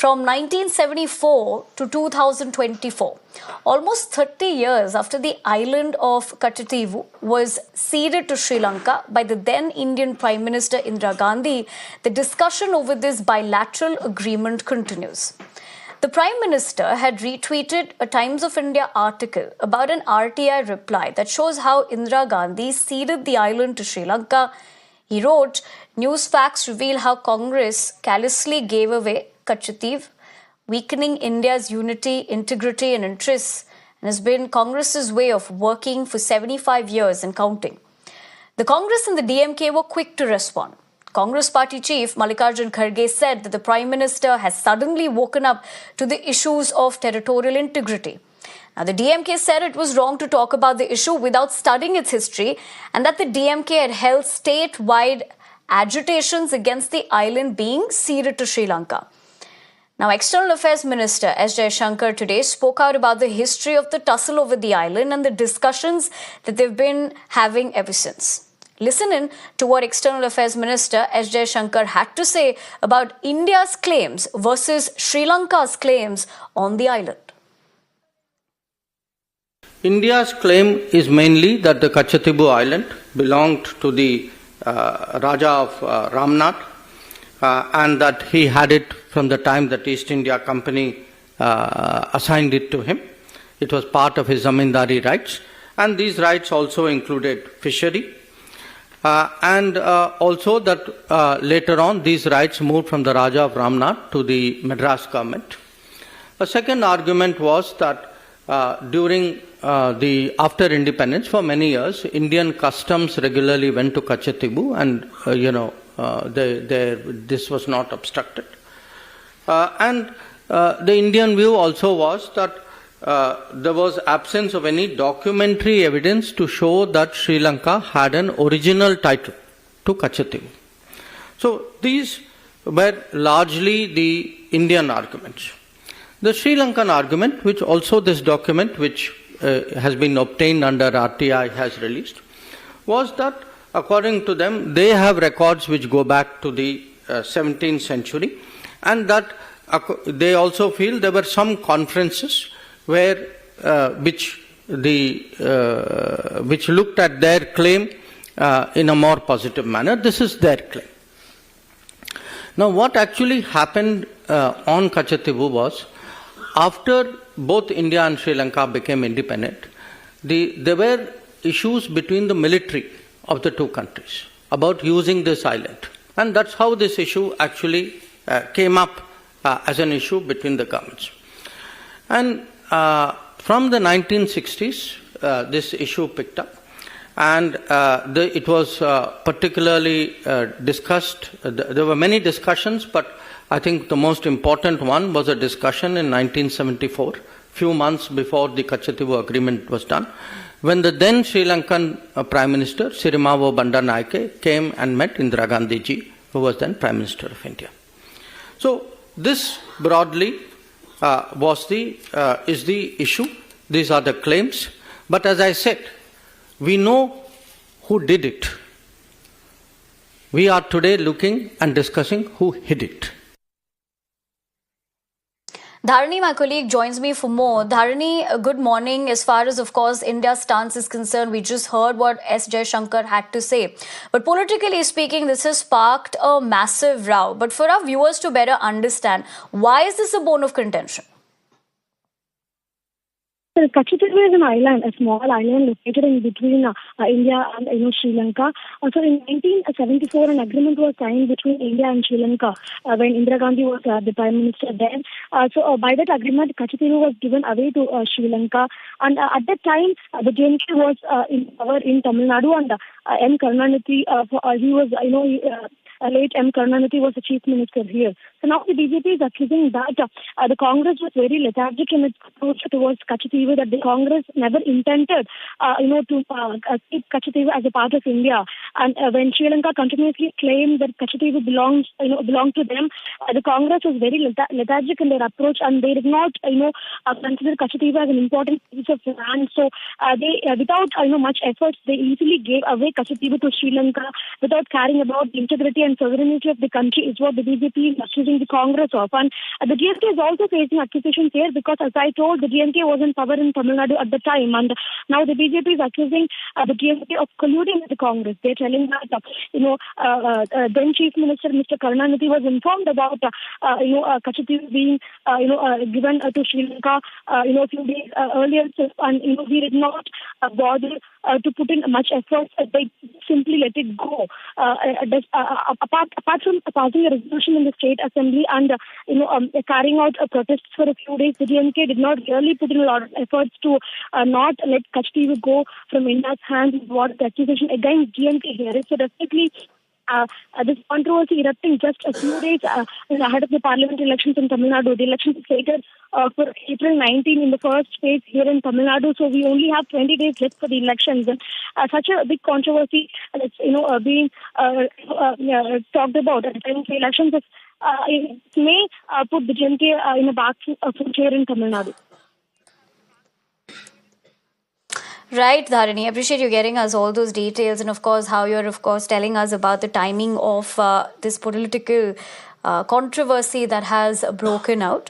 from 1974 to 2024. Almost 30 years after the island of Katchatheevu was ceded to Sri Lanka by the then Indian Prime Minister Indira Gandhi, the discussion over this bilateral agreement continues. The Prime Minister had retweeted a Times of India article about an RTI reply that shows how Indira Gandhi ceded the island to Sri Lanka. He wrote, "News facts reveal how Congress callously gave away Katchatheevu, weakening India's unity, integrity and interests, and has been Congress's way of working for 75 years and counting." The Congress and the DMK were quick to respond. Congress Party Chief Mallikarjun Kharge said that the Prime Minister has suddenly woken up to the issues of territorial integrity. Now, the DMK said it was wrong to talk about the issue without studying its history and that the DMK had held statewide agitations against the island being ceded to Sri Lanka. Now, External Affairs Minister S. Jaishankar today spoke out about the history of the tussle over the island and the discussions that they've been having ever since. Listen in to what External Affairs Minister S. Jaishankar had to say about India's claims versus Sri Lanka's claims on the island. India's claim is mainly that the Katchatheevu island belonged to the Raja of Ramnath and that he had it from the time that East India Company assigned it to him. It was part of his zamindari rights, and these rights also included fishery. And also that later on these rights moved from the Raja of Ramnath to the Madras government. A second argument was that during after independence, for many years, Indian customs regularly went to Katchatheevu, and this was not obstructed. And the Indian view also was that there was absence of any documentary evidence to show that Sri Lanka had an original title to Katchatheevu. So these were largely the Indian arguments. The Sri Lankan argument, which also this document, which has been obtained under RTI, has released, was that according to them, they have records which go back to the 17th century, and that they also feel there were some conferences where which looked at their claim in a more positive manner. This is their claim. Now, what actually happened on Katchatheevu was, after both India and Sri Lanka became independent, there were issues between the military of the two countries about using this island. And that's how this issue actually came up as an issue between the governments. And from the 1960s, this issue picked up, and it was particularly discussed. There were many discussions, but I think the most important one was a discussion in 1974, few months before the Katchatheevu agreement was done, when the then Sri Lankan Prime Minister, Sirimavo Bandaranaike, came and met Indira Gandhi ji, who was then Prime Minister of India. So this broadly is the issue. These are the claims. But as I said, we know who did it. We are today looking and discussing who hid it. Dharani, my colleague, joins me for more. Dharani, good morning. As far as, of course, India's stance is concerned, we just heard what S. Jaishankar had to say. But politically speaking, this has sparked a massive row. But for our viewers to better understand, why is this a bone of contention? So Katchatheevu is an island, a small island located in between India and Sri Lanka. So in 1974, an agreement was signed between India and Sri Lanka when Indira Gandhi was the Prime Minister then. So by that agreement, Katchatheevu was given away to Sri Lanka. And at that time, the DMK was in power in Tamil Nadu, and M. Karunanidhi, he was, late M. Karunanidhi was the Chief Minister here. So now the BJP is accusing that the Congress was very lethargic in its approach towards Katchatheevu, that the Congress never intended, to keep Katchatheevu as a part of India. And when Sri Lanka continuously claimed that Katchatheevu belonged to them, the Congress was very lethargic in their approach, and they did not, consider Katchatheevu as an important piece of land. So they, without much effort, they easily gave away Katchatheevu to Sri Lanka without caring about the integrity and and sovereignty of the country is what the BJP is accusing the Congress of. And the DMK is also facing accusations here because, as I told, the DMK was in power in Tamil Nadu at the time, and now the BJP is accusing the DMK of colluding with the Congress. They're telling that, then Chief Minister Mr. Karunanidhi was informed about, Katchatheevu being, given to Sri Lanka, a few days earlier, and he did not bother to put in much effort. They simply let it go. Apart from passing a resolution in the State Assembly and carrying out protests for a few days, the DMK did not really put in a lot of efforts to not let Katchatheevu go from India's hands. What the accusation against DMK here is. So definitely this controversy erupting just a few days ahead of the parliamentary elections in Tamil Nadu. The elections are slated for April 19 in the first phase here in Tamil Nadu. So we only have 20 days left for the elections. And such a big controversy that's being talked about at the time of the elections it may put the DMK in a back foot here in Tamil Nadu. Right, Dharini. I appreciate you getting us all those details, and of course how you're telling us about the timing of this political controversy that has broken out.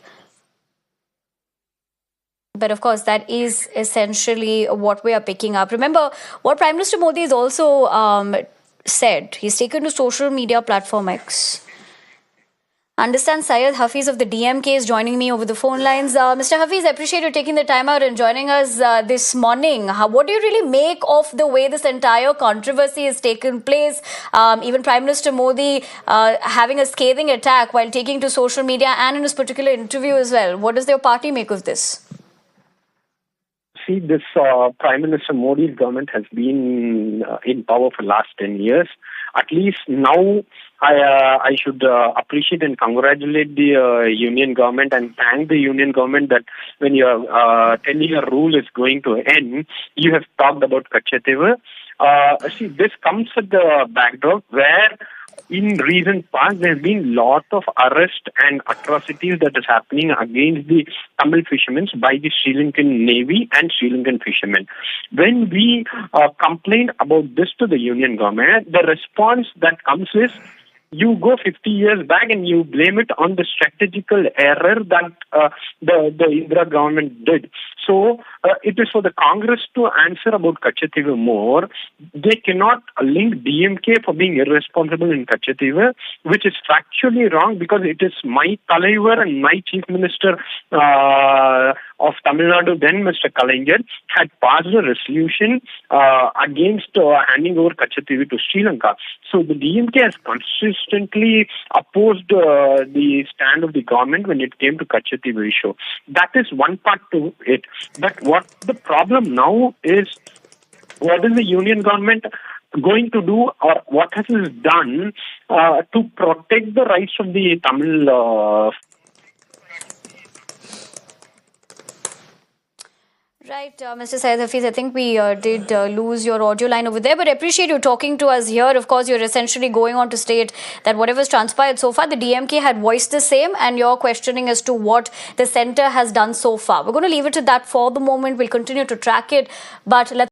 But of course, that is essentially what we are picking up. Remember, what Prime Minister Modi has also said, he's taken to social media platform X. Understand Syed Hafiz of the DMK is joining me over the phone lines. Mr. Hafiz, I appreciate you taking the time out and joining us this morning. What do you really make of the way this entire controversy has taken place? Even Prime Minister Modi having a scathing attack while taking to social media and in his particular interview as well. What does your party make of this? See, this Prime Minister Modi's government has been in power for the last 10 years. At least now, I should appreciate and congratulate the union government and thank the union government that when your 10-year rule is going to end, you have talked about Katchatheevu. See, this comes at the backdrop where in recent past, there has been a lot of arrest and atrocities that is happening against the Tamil fishermen by the Sri Lankan Navy and Sri Lankan fishermen. When we complain about this to the union government, the response that comes is, you go 50 years back and you blame it on the strategical error that the Indira government did. So it is for the Congress to answer about Katchatheevu more. They cannot link DMK for being irresponsible in Katchatheevu, which is factually wrong because it is my Talaivar and my Chief Minister of Tamil Nadu, then Mr. Kalaignar, had passed a resolution against handing over Katchatheevu to Sri Lanka. So the DMK has consistently opposed the stand of the government when it came to Katchatheevu issue. That is one part to it. But what the problem now is, what is the union government going to do, or what has it done to protect the rights of the Tamil Right, Mr. Syed Hafiz, I think we did lose your audio line over there, but I appreciate you talking to us here. Of course, you're essentially going on to state that whatever's transpired so far, the DMK had voiced the same, and you're questioning as to what the centre has done so far. We're going to leave it at that for the moment. We'll continue to track it, but let's